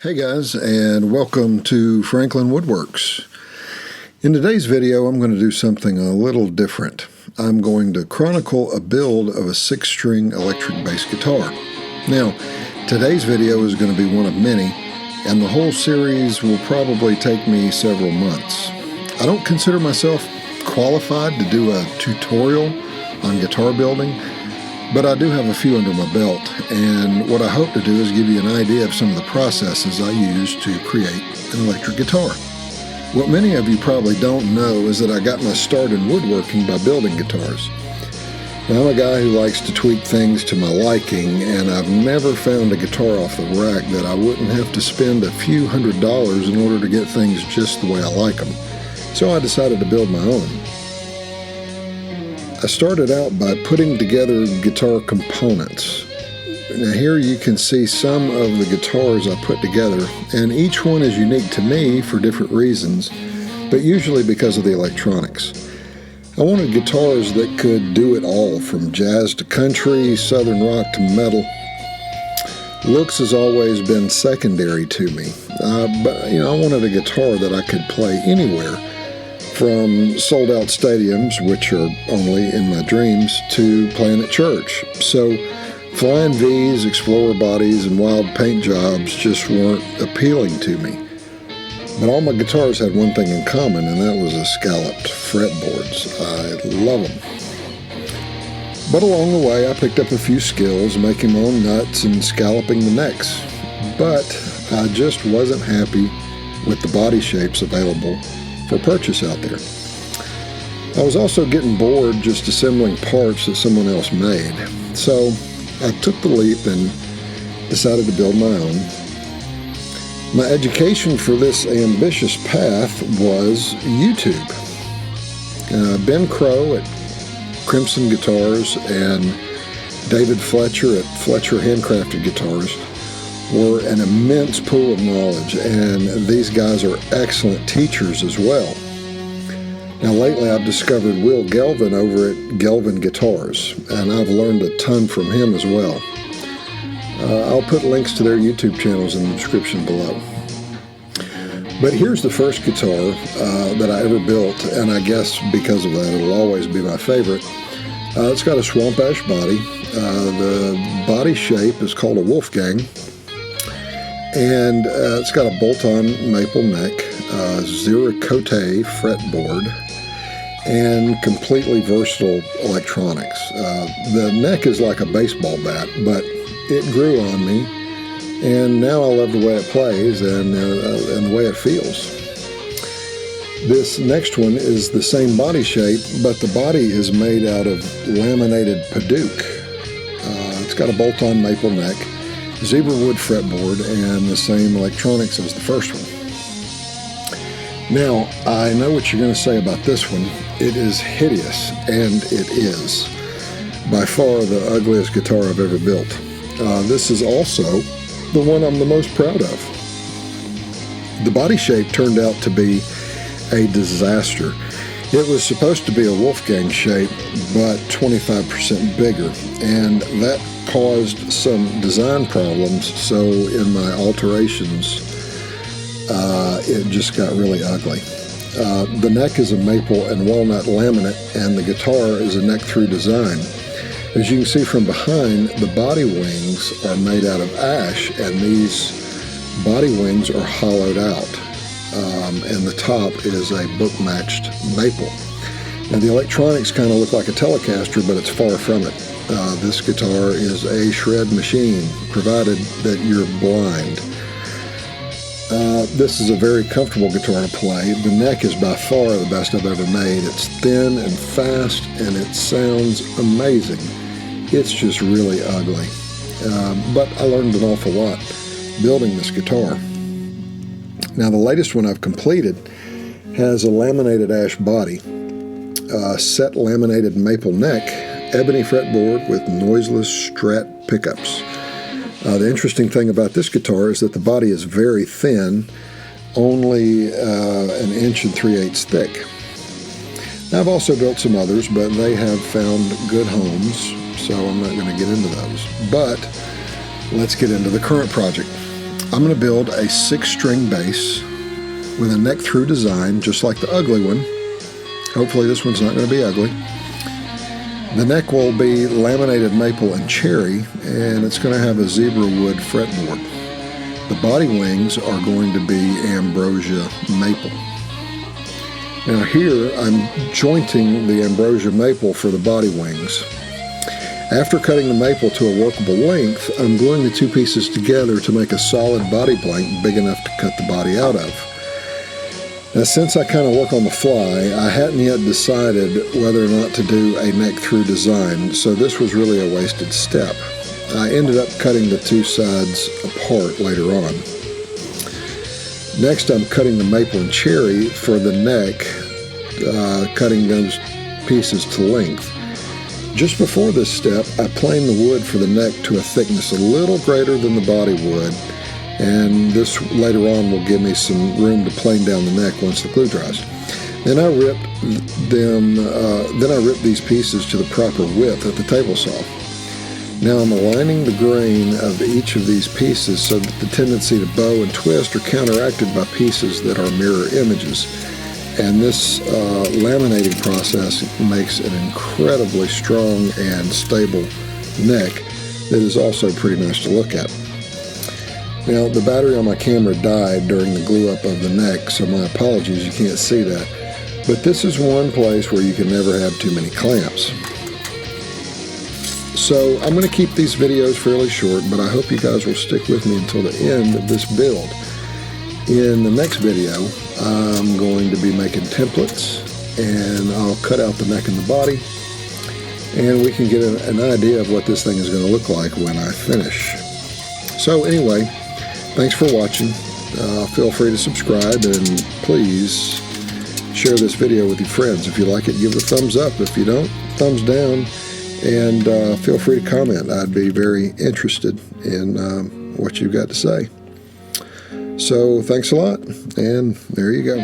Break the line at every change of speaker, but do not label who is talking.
Hey guys, and welcome to Franklin Woodworks. In today's video, I'm going to do something a little different. I'm going to chronicle a build of a 6-string electric bass guitar. Now, today's video is going to be one of many, and the whole series will probably take me several months. I don't consider myself qualified to do a tutorial on guitar building, but I do have a few under my belt, and what I hope to do is give you an idea of some of the processes I use to create an electric guitar. What many of you probably don't know is that I got my start in woodworking by building guitars. Now, I'm a guy who likes to tweak things to my liking, and I've never found a guitar off the rack that I wouldn't have to spend a few $100s in order to get things just the way I like them. So I decided to build my own. I started out by putting together guitar components. Now here you can see some of the guitars I put together, and each one is unique to me for different reasons, but usually because of the electronics. I wanted guitars that could do it all, from jazz to country, southern rock to metal. Looks has always been secondary to me, but I wanted a guitar that I could play anywhere, from sold-out stadiums, which are only in my dreams, to playing at church. So flying V's, Explorer bodies, and wild paint jobs just weren't appealing to me. But all my guitars had one thing in common, and that was the scalloped fretboards. I love them. But along the way, I picked up a few skills, making my own nuts and scalloping the necks. But I just wasn't happy with the body shapes available for purchase out there. I was also getting bored just assembling parts that someone else made. So I took the leap and decided to build my own. My education for this ambitious path was YouTube. Ben CROWE at Crimson Guitars and David FLETCHER at FLETCHER HANDCRAFTED Guitars were an immense pool of knowledge, and these guys are excellent teachers as well. Now lately I've discovered GELVIN over at GELVIN Guitars, and I've learned a ton from him as well. I'll put links to their YouTube channels in the description below. But here's the first guitar that I ever built, and I guess because of that it'll always be my favorite. It's got a swamp ash body. The body shape is called a Wolfgang. And it's got a bolt-on maple neck, Zero-Cote fretboard, and completely versatile electronics. The neck is like a baseball bat, but it grew on me, and now I love the way it plays and the way it feels. This next one is the same body shape, but the body is made out of laminated Paduke. It's got a bolt-on maple neck, zebra wood fretboard, and the same electronics as the first one. Now, I know what you're going to say about this one. It is hideous, and it is. By far the ugliest guitar I've ever built. This is also the one I'm the most proud of. The body shape turned out to be a disaster. It was supposed to be a Wolfgang shape, but 25% bigger, and that caused some design problems, so in my alterations, it just got really ugly. The neck is a maple and walnut laminate, and the guitar is a neck-through design. As you can see from behind, the body wings are made out of ash, and these body wings are hollowed out. And the top is a book-matched maple. Now the electronics kind of look like a Telecaster, but it's far from it. This guitar is a shred machine, provided that you're blind. This is a very comfortable guitar to play. The neck is by far the best I've ever made. It's thin and fast, and it sounds amazing. It's just really ugly. But I learned an awful lot building this guitar. Now the latest one I've completed has a laminated ash body, set laminated maple neck, ebony fretboard with noiseless Strat pickups. The interesting thing about this guitar is that the body is very thin, only 1 3/8 thick. Now I've also built some others, but they have found good homes, so I'm not going to get into those. But let's get into the current project. I'm going to build a 6-string bass with a neck-through design, just like the ugly one. Hopefully this one's not going to be ugly. The neck will be laminated maple and cherry, and it's going to have a zebra wood fretboard. The body wings are going to be ambrosia maple. Now here I'm jointing the ambrosia maple for the body wings. After cutting the maple to a workable length, I'm gluing the 2 pieces together to make a solid body blank big enough to cut the body out of. Now, since I kind of work on the fly, I hadn't yet decided whether or not to do a neck-through design, so this was really a wasted step. I ended up cutting the 2 sides apart later on. Next, I'm cutting the maple and cherry for the neck, cutting those pieces to length. Just before this step, I plane the wood for the neck to a thickness a little greater than the body would, and this later on will give me some room to plane down the neck once the glue dries. Then I ripped these pieces to the proper width at the table saw. Now I'm aligning the grain of each of these pieces so that the tendency to bow and twist are counteracted by pieces that are mirror images. And this laminating process makes an incredibly strong and stable neck that is also pretty nice to look at. Now, the battery on my camera died during the glue up of the neck, so my apologies, you can't see that. But this is one place where you can never have too many clamps. So I'm going to keep these videos fairly short, but I hope you guys will stick with me until the end of this build. In the next video, I'm going to be making templates, and I'll cut out the neck and the body, and we can get an idea of what this thing is going to look like when I finish. So anyway, thanks for watching. Feel free to subscribe, and please share this video with your friends. If you like it, give it a thumbs up. If you don't, thumbs down, and feel free to comment. I'd be very interested in what you've got to say. So thanks a lot, and there you go.